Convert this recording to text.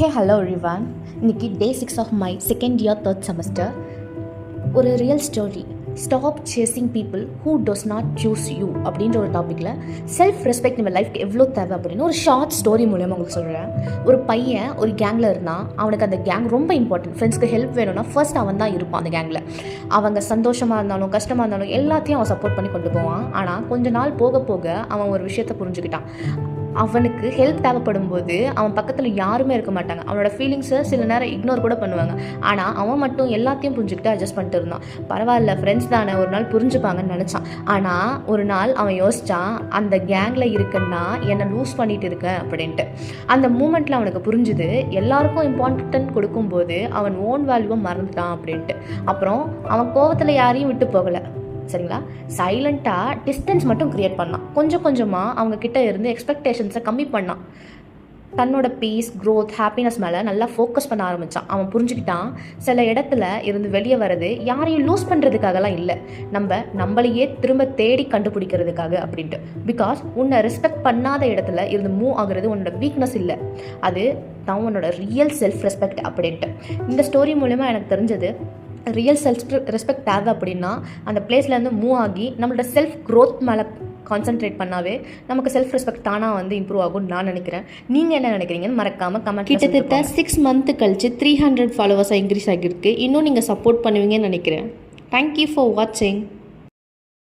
ஹே hello everyone. இன்னைக்கு day 6 of my second year third semester. ஒரு real story, stop chasing people who does not choose you அப்படின்ற ஒரு டாப்பிக்கில் self respect நம்ம லைஃப்க்கு எவ்வளோ தேவை அப்படின்னு ஒரு ஷார்ட் ஸ்டோரி மூலமாக உங்களுக்கு சொல்கிறேன். ஒரு பையன் ஒரு கேங்கில் இருந்தால் அவனுக்கு அந்த கேங் ரொம்ப இம்பார்ட்டன்ட். ஃப்ரெண்ட்ஸ்க்கு ஹெல்ப் வேணும்னா ஃபர்ஸ்ட் அவன் தான் இருப்பான் அந்த கேங்கில். அவங்க சந்தோஷமாக இருந்தாலும் கஷ்டமாக இருந்தாலும் எல்லாத்தையும் அவன் சப்போர்ட் பண்ணி கொண்டு போவான். ஆனால் கொஞ்ச நாள் போக போக அவன் ஒரு விஷயத்தை புரிஞ்சுக்கிட்டான். அவனுக்கு ஹெல்ப் தேவைப்படும் போது அவன் பக்கத்தில் யாருமே இருக்க மாட்டாங்க. அவனோட ஃபீலிங்ஸை சில நேரம் இக்னோர் கூட பண்ணுவாங்க. ஆனால் அவன் மட்டும் எல்லாத்தையும் புரிஞ்சுக்கிட்டு அட்ஜஸ்ட் பண்ணிட்டு இருந்தான். பரவாயில்ல, ஃப்ரெண்ட்ஸ் தானே, ஒரு நாள் புரிஞ்சுப்பாங்கன்னு நினச்சான். ஆனால் ஒரு நாள் அவன் யோசித்தான், அந்த கேங்கில் இருக்குன்னா என்னை லூஸ் பண்ணிட்டு இருக்கேன் அப்படின்ட்டு. அந்த மூமெண்ட்டில் அவனுக்கு புரிஞ்சுது, எல்லாருக்கும் இம்பார்ட்டன்ட் கொடுக்கும்போது அவன் ஓன் வேல்யூவை மறந்துட்டான் அப்படின்ட்டு. அப்புறம் அவன் கோவத்தில் யாரையும் விட்டு போகலை, சரிங்களா. சைலண்ட்டாக டிஸ்டன்ஸ் மட்டும் க்ரியேட் பண்ணான். கொஞ்சம் கொஞ்சமாக அவங்க கிட்ட இருந்து எக்ஸ்பெக்டேஷன்ஸை கம்மி பண்ணான். தன்னோட பீஸ், க்ரோத், ஹாப்பினஸ் மேலே நல்லா ஃபோக்கஸ் பண்ண ஆரம்பித்தான். அவன் புரிஞ்சுக்கிட்டான், சில இடத்துல இருந்து வெளியே வர்றது யாரையும் லூஸ் பண்ணுறதுக்காகலாம் இல்லை, நம்மளையே திரும்ப தேடி கண்டுபிடிக்கிறதுக்காக அப்படின்ட்டு. பிகாஸ் உன்னை ரெஸ்பெக்ட் பண்ணாத இடத்துல இருந்து மூவ் ஆகுறது உன்னோட வீக்னஸ் இல்லை, அது தான் உன்னோட ரியல் செல்ஃப் ரெஸ்பெக்ட் அப்படின்ட்டு. இந்த ஸ்டோரி மூலமாக எனக்கு தெரிஞ்சது, ரியல் செல்ஃப் ரெஸ்பெக்ட் தேவை அப்படின்னா அந்த பிளேஸ்லேருந்து மூவ் ஆகி நம்மளோட செல்ஃப் க்ரோத் மேலே கான்சென்ட்ரேட் பண்ணாவே நமக்கு செல்ஃப் ரெஸ்பெக்ட் தானாக வந்து இம்ப்ரூவ் ஆகும்னு நான் நினைக்கிறேன். நீங்கள் என்ன நினைக்கிறீங்கன்னு மறக்காமல் கமெண்ட். கிட்டத்தட்ட 6 மந்த்து கழிச்சு 300 ஃபாலோவர்ஸாக இன்க்ரீஸ் ஆகியிருக்கு. இன்னும் நீங்கள் சப்போர்ட் பண்ணுவீங்கன்னு நினைக்கிறேன். தேங்க்யூ ஃபார் வாட்சிங்.